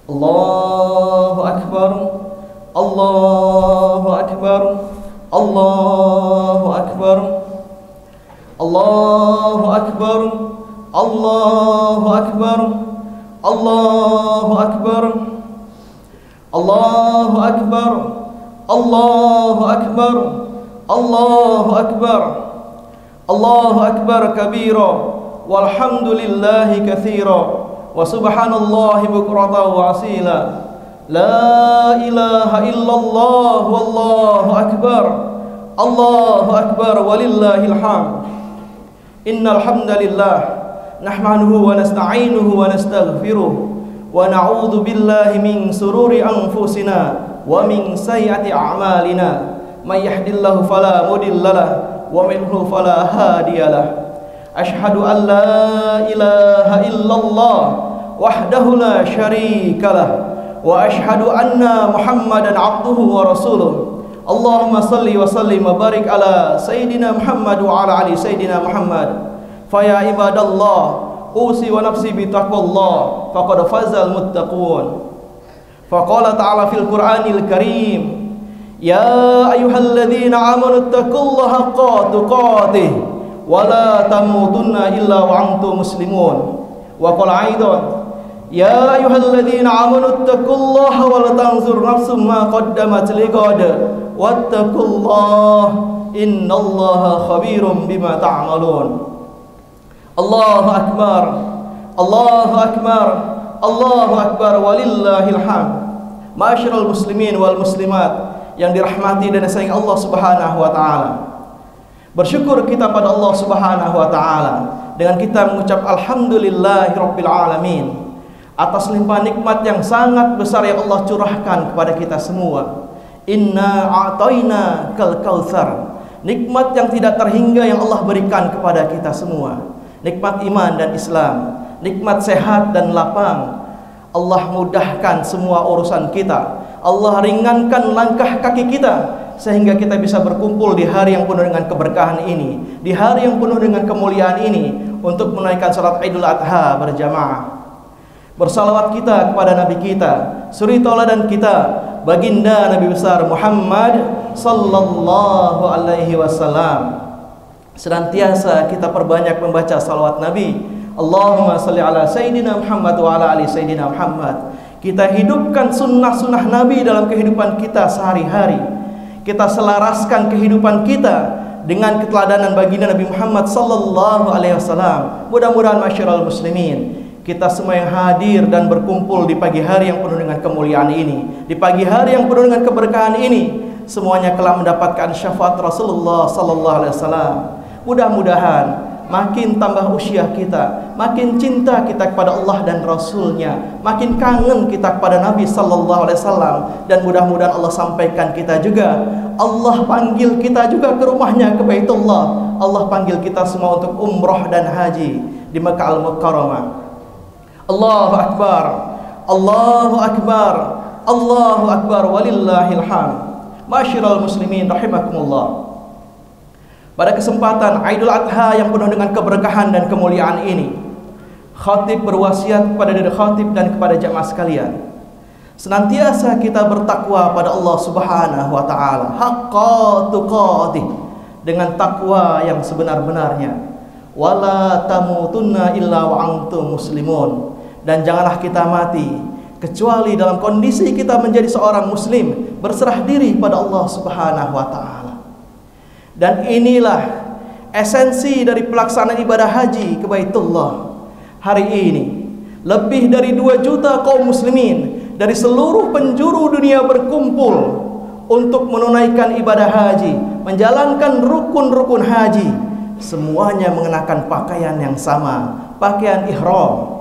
Allahu Akbar, Allahu Akbar, Allahu Akbar, Allahu Akbar, Allahu Akbar, Allahu Akbar, Allahu Akbar, Allahu Akbar, Allahu Akbar, Allahu Akbar kabira, walhamdulillahi katsira, wa subhanallahi bukratan wa asila. La ilaha illallah wallahu akbar, Allahu akbar walillahil hamd. Innal hamdalillah nahmaduhu wa nasta'inuhu wa nastaghfiruh wa na'udzu billahi min sururi anfusina wa min sayyiati a'malina. May yahdihillahu fala mudhillalah wa man yudlil fala hadiyalah. Asyhadu an la ilaha illallah wahdahu la syarikalah wa asyhadu anna Muhammadan abduhu wa rasuluh. Allahumma salli wa sallim wa barik ala Sayyidina Muhammad wa ala ali Sayyidina Muhammad. Faya ibadallah, usi wa nafsi bitaqwallah, faqad fazal muttaqun. Faqala ta'ala fil Qur'anil Karim, ya ayyuhalladzina amanu taqullaha haqqa tuqatih wa la tamutunna illa wa antum muslimun. Wa qala aidan, ya ayyuhalladzina amanu taqullaha wa la tanzur nafsum ma qaddamat liqad wattaqullaha innallaha khabirum bima ta'malun. Allahu akbar, Allahu akbar, Allahu akbar walillahil hamd. Ma'asyiral muslimin wal muslimat yang dirahmati dan disayangi Allah Subhanahu wa taala. Bersyukur kita pada Allah Subhanahu wa taala dengan kita mengucap alhamdulillahirabbil alamin atas limpahan nikmat yang sangat besar yang Allah curahkan kepada kita semua. Inna a'tayna kal kautsar, nikmat yang tidak terhingga yang Allah berikan kepada kita semua. Nikmat iman dan Islam, nikmat sehat dan lapang. Allah mudahkan semua urusan kita, Allah ringankan langkah kaki kita sehingga kita bisa berkumpul di hari yang penuh dengan keberkahan ini, di hari yang penuh dengan kemuliaan ini untuk menunaikan salat Idul Adha berjamaah. Bersalawat kita kepada Nabi kita, suri tauladan kita, baginda Nabi besar Muhammad sallallahu alaihi wasallam. Senantiasa kita perbanyak membaca salawat Nabi. Allahumma salli ala Sayyidina Muhammad wa ala ali Sayyidina Muhammad. Kita hidupkan sunnah-sunnah Nabi dalam kehidupan kita sehari-hari. Kita selaraskan kehidupan kita dengan keteladanan baginda Nabi Muhammad sallallahu alaihi wasallam. Mudah-mudahan masyiral muslimin, kita semua yang hadir dan berkumpul di pagi hari yang penuh dengan kemuliaan ini, di pagi hari yang penuh dengan keberkahan ini, semuanya telah mendapatkan syafaat Rasulullah sallallahu alaihi wasallam. Mudah-mudahan makin tambah usia kita, makin cinta kita kepada Allah dan Rasulnya, makin kangen kita kepada Nabi sallallahu alaihi wasallam, dan mudah-mudahan Allah sampaikan kita juga, Allah panggil kita juga ke rumahnya, ke Baitullah. Allah panggil kita semua untuk umrah dan haji di Makkah Al-Mukarramah. Allahu Akbar, Allahu Akbar, Allahu Akbar walillahil hamd. Masyiral muslimin rahimakumullah. Pada kesempatan Idul Adha yang penuh dengan keberkahan dan kemuliaan ini, khatib berwasiat kepada diri khatib dan kepada jamaah sekalian, senantiasa kita bertakwa pada Allah Subhanahu wa taala haqqa tuqatih, dengan takwa yang sebenar-benarnya. Wala tamutunna illa wa antum muslimun, dan janganlah kita mati kecuali dalam kondisi kita menjadi seorang muslim, berserah diri pada Allah Subhanahu wa taala. Dan inilah esensi dari pelaksanaan ibadah haji ke Baitullah. Hari ini lebih dari 2 juta kaum muslimin dari seluruh penjuru dunia berkumpul untuk menunaikan ibadah haji, menjalankan rukun-rukun haji. Semuanya mengenakan pakaian yang sama, pakaian ihram.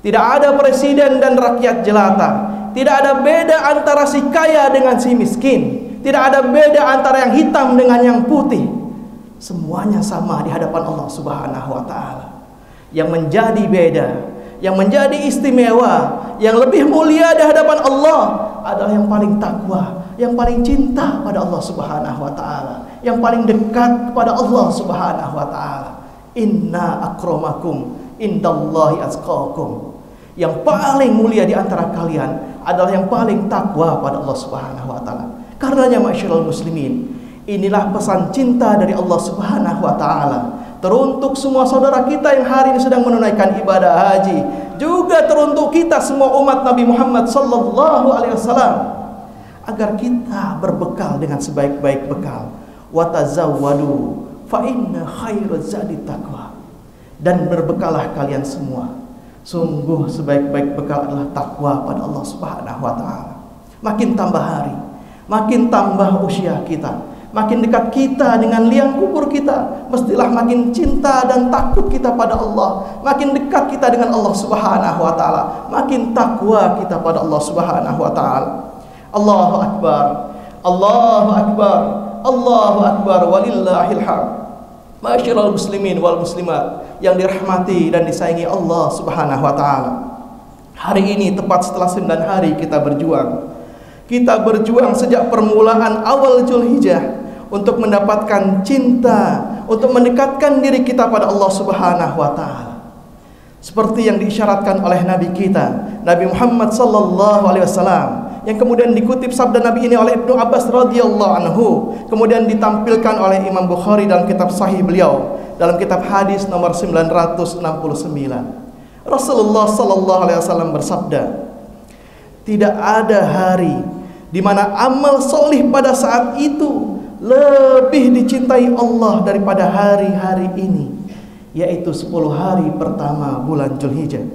Tidak ada presiden dan rakyat jelata, tidak ada beda antara si kaya dengan si miskin, tidak ada beda antara yang hitam dengan yang putih. Semuanya sama di hadapan Allah Subhanahu wa taala. Yang menjadi beda, yang menjadi istimewa, yang lebih mulia di hadapan Allah adalah yang paling takwa, yang paling cinta pada Allah Subhanahu wa taala, yang paling dekat kepada Allah Subhanahu wa taala. Inna akramakum indallahi atqakum. Yang paling mulia di antara kalian adalah yang paling takwa pada Allah Subhanahu wa taala. Karenanya ma'asyiral muslimin, inilah pesan cinta dari Allah Subhanahu wa taala teruntuk semua saudara kita yang hari ini sedang menunaikan ibadah haji, juga teruntuk kita semua umat Nabi Muhammad sallallahu alaihi wasallam, agar kita berbekal dengan sebaik-baik bekal. Wa tazawwadu fa inna khairaz zadi taqwa. Dan berbekalah kalian semua, sungguh sebaik-baik bekal adalah takwa pada Allah Subhanahu wa taala. Makin tambah hari, makin tambah usia kita, makin dekat kita dengan liang kubur kita, mestilah makin cinta dan takut kita pada Allah. Makin dekat kita dengan Allah Subhanahu wa taala, makin takwa kita pada Allah Subhanahu wa taala. Allahu akbar, Allahu akbar, Allahu akbar, walillahil hamd. Ma'asyiral muslimin wal muslimat yang dirahmati dan disayangi Allah Subhanahu wa taala. Hari ini tepat setelah 9 hari kita berjuang. Kita berjuang sejak permulaan awal Zulhijjah untuk mendapatkan cinta, untuk mendekatkan diri kita pada Allah Subhanahu wa taala. Seperti yang diisyaratkan oleh Nabi kita, Nabi Muhammad sallallahu alaihi wasallam, yang kemudian dikutip sabda Nabi ini oleh Ibnu Abbas radhiyallahu anhu, kemudian ditampilkan oleh Imam Bukhari dalam kitab sahih beliau, dalam kitab hadis nomor 969. Rasulullah sallallahu alaihi wasallam bersabda, tidak ada hari di mana amal solih pada saat itu lebih dicintai Allah daripada hari-hari ini, yaitu 10 hari pertama bulan Zulhijjah.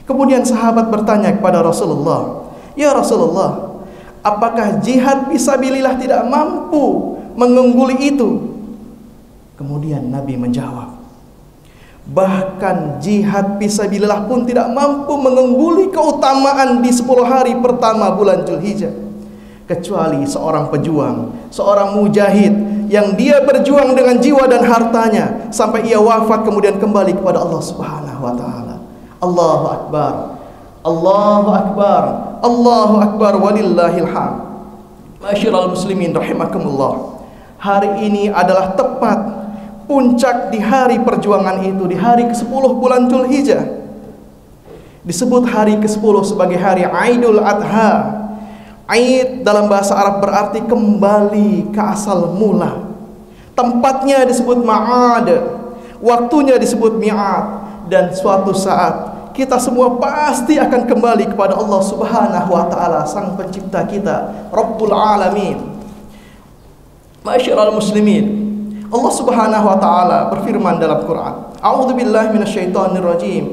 Kemudian sahabat bertanya kepada Rasulullah, "Ya Rasulullah, apakah jihad fisabilillah tidak mampu mengungguli itu?" Kemudian Nabi menjawab, bahkan jihad fisabilillah pun tidak mampu mengungguli keutamaan di 10 hari pertama bulan Zulhijjah, kecuali seorang pejuang, seorang mujahid yang dia berjuang dengan jiwa dan hartanya sampai ia wafat kemudian kembali kepada Allah Subhanahu wa taala. Allahu akbar, Allahu akbar, Allahu akbar, walillahil hamd. Ma'asyiral muslimin rahimakumullah. Hari ini adalah tepat puncak di hari perjuangan itu, di hari ke-10 bulan Zulhijjah. Disebut hari ke-10 sebagai hari Aidul Adha. Aid dalam bahasa Arab berarti kembali ke asal mula. Tempatnya disebut ma'ad, waktunya disebut mi'ad, dan suatu saat kita semua pasti akan kembali kepada Allah Subhanahu wa taala, sang pencipta kita, Rabbul Alamin. Ma'asyiral muslimin, Allah Subhanahu wa taala berfirman dalam Quran, A'udzu billahi minasyaitonir rajim.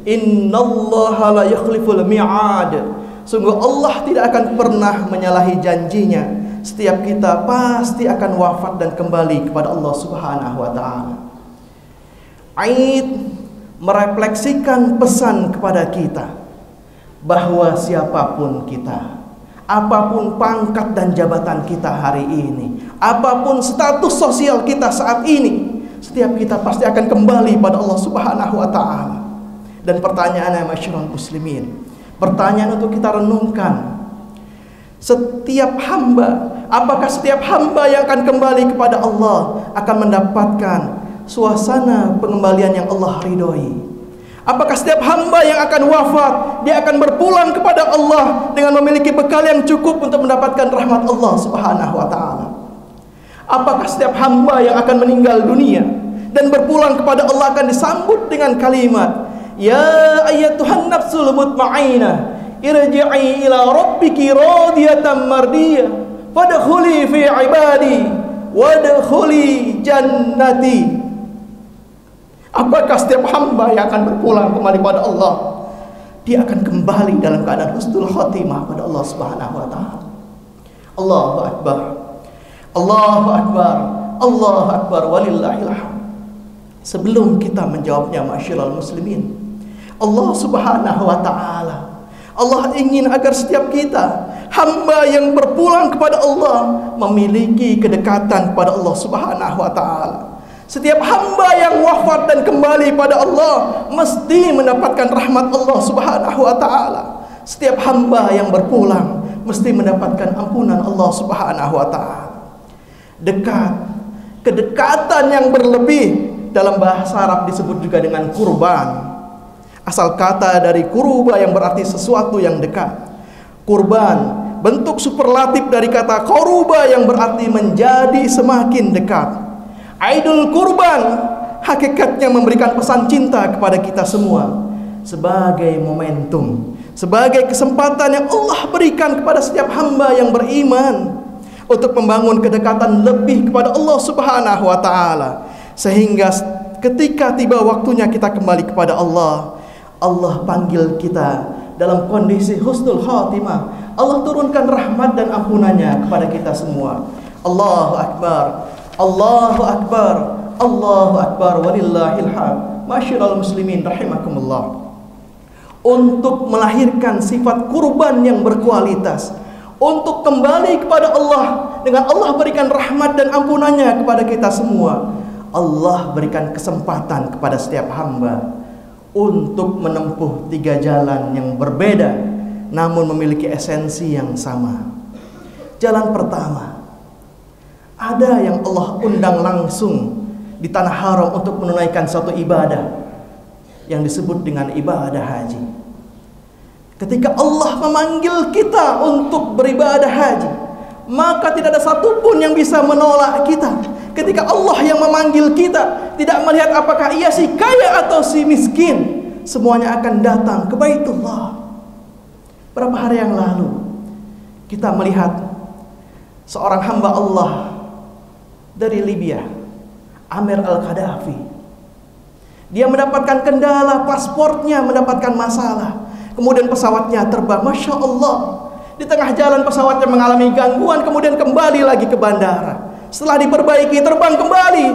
Innallaha la yukhliful mi'ad. Sungguh Allah tidak akan pernah menyalahi janjinya. Setiap kita pasti akan wafat dan kembali kepada Allah Subhanahu wa taala. Aid merefleksikan pesan kepada kita bahwa siapapun kita, apapun pangkat dan jabatan kita hari ini, apapun status sosial kita saat ini, setiap kita pasti akan kembali pada Allah Subhanahu wa taala. Dan pertanyaannya masyarul muslimin, pertanyaan untuk kita renungkan, setiap hamba, apakah setiap hamba yang akan kembali kepada Allah akan mendapatkan suasana pengembalian yang Allah ridhoi? Apakah setiap hamba yang akan wafat, dia akan berpulang kepada Allah dengan memiliki bekal yang cukup untuk mendapatkan rahmat Allah Subhanahu wa taala? Apakah setiap hamba yang akan meninggal dunia dan berpulang kepada Allah akan disambut dengan kalimat, "Ya ayyatuhan nafsul mutmainnah, irji'i ila rabbiki radiyatan mardiyah, fadkhuli fi ibadi wadkhuli jannati"? Apakah setiap hamba yang akan berpulang kembali pada Allah, dia akan kembali dalam keadaan husnul khotimah pada Allah Subhanahu wa taala? Allahu akbar, Allahu akbar, Allahu akbar, walillahil hamd. Sebelum kita menjawabnya ma'asyiral muslimin, Allah Subhanahu wa taala, Allah ingin agar setiap kita hamba yang berpulang kepada Allah memiliki kedekatan kepada Allah Subhanahu wa taala. Setiap hamba yang wafat dan kembali pada Allah mesti mendapatkan rahmat Allah Subhanahu wa taala. Setiap hamba yang berpulang mesti mendapatkan ampunan Allah Subhanahu wa taala. Dekat, kedekatan yang berlebih dalam bahasa Arab disebut juga dengan kurban. Asal kata dari kuruba yang berarti sesuatu yang dekat. Kurban, bentuk superlatif dari kata koruba yang berarti menjadi semakin dekat. Aidul Kurban hakikatnya memberikan pesan cinta kepada kita semua sebagai momentum, sebagai kesempatan yang Allah berikan kepada setiap hamba yang beriman untuk membangun kedekatan lebih kepada Allah Subhanahu wa taala, sehingga ketika tiba waktunya kita kembali kepada Allah, Allah panggil kita dalam kondisi husnul khatimah. Allah turunkan rahmat dan ampunannya kepada kita semua. Allahu Akbar, Allahu Akbar, Allahu Akbar, walillahil hamd. Masyiral muslimin rahimakumullah. Untuk melahirkan sifat kurban yang berkualitas, untuk kembali kepada Allah dengan Allah berikan rahmat dan ampunannya kepada kita semua, Allah berikan kesempatan kepada setiap hamba untuk menempuh 3 jalan yang berbeda namun memiliki esensi yang sama. Jalan pertama, ada yang Allah undang langsung di tanah haram untuk menunaikan suatu ibadah yang disebut dengan ibadah haji. Ketika Allah memanggil kita untuk beribadah haji, maka tidak ada satupun yang bisa menolak kita. Ketika Allah yang memanggil kita, tidak melihat apakah ia si kaya atau si miskin, semuanya akan datang ke Baitullah. Berapa hari yang lalu kita melihat seorang hamba Allah dari Libya, Amir Al-Qaddafi. Dia mendapatkan kendala, pasportnya mendapatkan masalah. Kemudian pesawatnya terbang, Masya Allah. Di tengah jalan pesawatnya mengalami gangguan, kemudian kembali lagi ke bandara. Setelah diperbaiki, terbang kembali.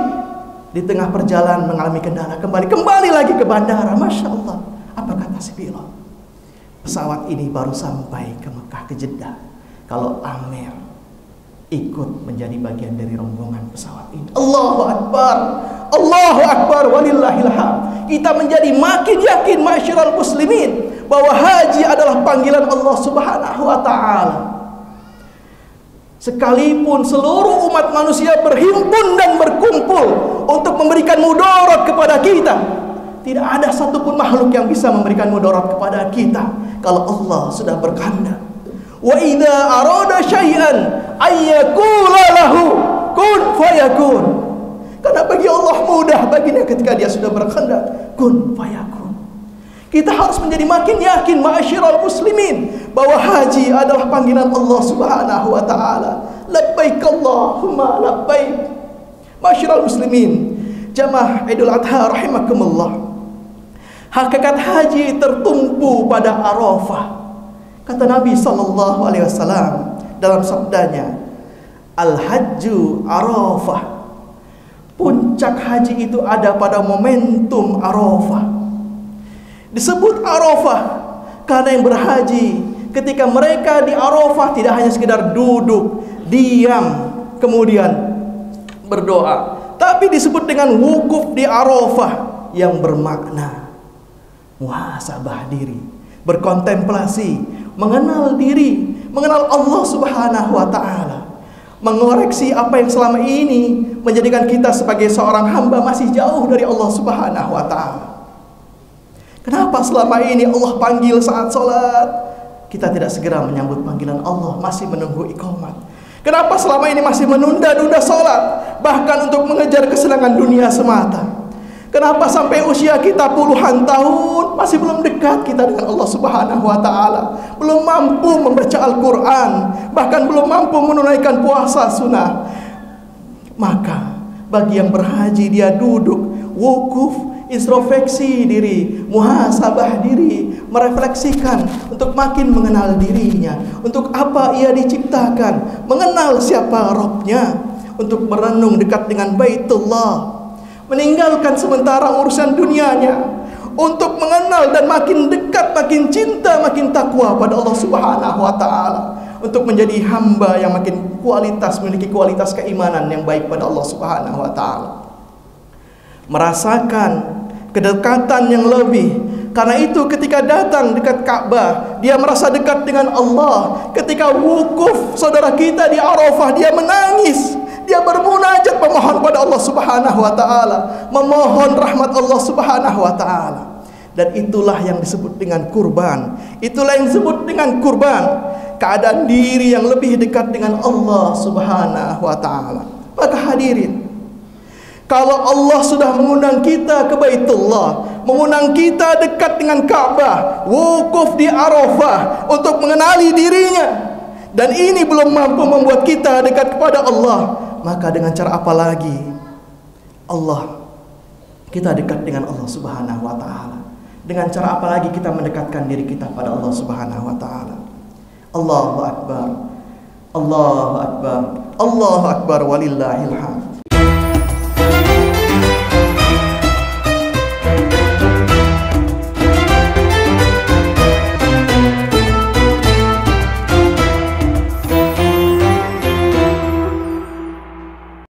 Di tengah perjalanan mengalami kendala, kembali lagi ke bandara. Masya Allah. Apa kata si pilot? Pesawat ini baru sampai ke Mekah, ke Jeddah, kalau Amir ikut menjadi bagian dari rombongan pesawat ini. Allahu Akbar, Allahu Akbar, walillahil hamd. Kita menjadi makin yakin masyiral muslimin bahwa haji adalah panggilan Allah Subhanahu wa taala. Sekalipun seluruh umat manusia berhimpun dan berkumpul untuk memberikan mudarat kepada kita, tidak ada satupun makhluk yang bisa memberikan mudarat kepada kita kalau Allah sudah berkehendak. Wa idza arada syai'an ayyakula lahu kun fayakun. Karena bagi Allah mudah baginya ketika dia sudah berkehendak, kun fayakun. Kita harus menjadi makin yakin ma'asyiral muslimin bahwa haji adalah panggilan Allah Subhanahu wa taala. Labbaik Allahumma labbaik. Ma'asyiral muslimin, jamaah Idul Adha rahimakumullah. Hakikat haji tertumpu pada Arafah. Kata Nabi sallallahu alaihi wasallam dalam sabdanya, Al-Hajju Arafah. Puncak haji itu ada pada momentum Arafah. Disebut Arafah karena yang berhaji ketika mereka di Arafah tidak hanya sekedar duduk, diam, kemudian berdoa, tapi disebut dengan wukuf di Arafah yang bermakna muhasabah diri, berkontemplasi, mengenal diri, mengenal Allah Subhanahu wa taala, mengoreksi apa yang selama ini menjadikan kita sebagai seorang hamba masih jauh dari Allah Subhanahu wa taala. Kenapa selama ini Allah panggil saat sholat, kita tidak segera menyambut panggilan Allah, masih menunggu iqamat? Kenapa selama ini masih menunda-nunda sholat, bahkan untuk mengejar kesenangan dunia semata? Kenapa sampai usia kita puluhan tahun masih belum dekat kita dengan Allah Subhanahu wa taala, belum mampu membaca Al-Quran, bahkan belum mampu menunaikan puasa sunnah? Maka bagi yang berhaji, dia duduk, wukuf, introspeksi diri, muhasabah diri, merefleksikan untuk makin mengenal dirinya, untuk apa ia diciptakan, mengenal siapa Rabbnya, untuk merenung dekat dengan Baitullah, meninggalkan sementara urusan dunianya, untuk mengenal dan makin dekat, makin cinta, makin takwa pada Allah Subhanahu wa taala, untuk menjadi hamba yang makin kualitas, memiliki kualitas keimanan yang baik pada Allah Subhanahu wa taala. Merasakan kedekatan yang lebih. Karena itu ketika datang dekat Ka'bah, dia merasa dekat dengan Allah. Ketika wukuf saudara kita di Arafah, dia menangis, dia bermunajat memohon pada Allah Subhanahu wa taala, memohon rahmat Allah Subhanahu wa taala. Dan itulah yang disebut dengan kurban. Itulah yang disebut dengan kurban. Keadaan diri yang lebih dekat dengan Allah Subhanahu wa ta'ala. Maka hadirin, kalau Allah sudah mengundang kita ke Baitullah, mengundang kita dekat dengan Ka'bah, wukuf di Arafah untuk mengenali dirinya, dan ini belum mampu membuat kita dekat kepada Allah, maka dengan cara apa lagi kita dekat dengan Allah Subhanahu wa ta'ala? Dengan cara apa lagi kita mendekatkan diri kita pada Allah Subhanahu wa ta'ala? Allahu Akbar, Allahu Akbar, Allahu Akbar, walillahil hamd.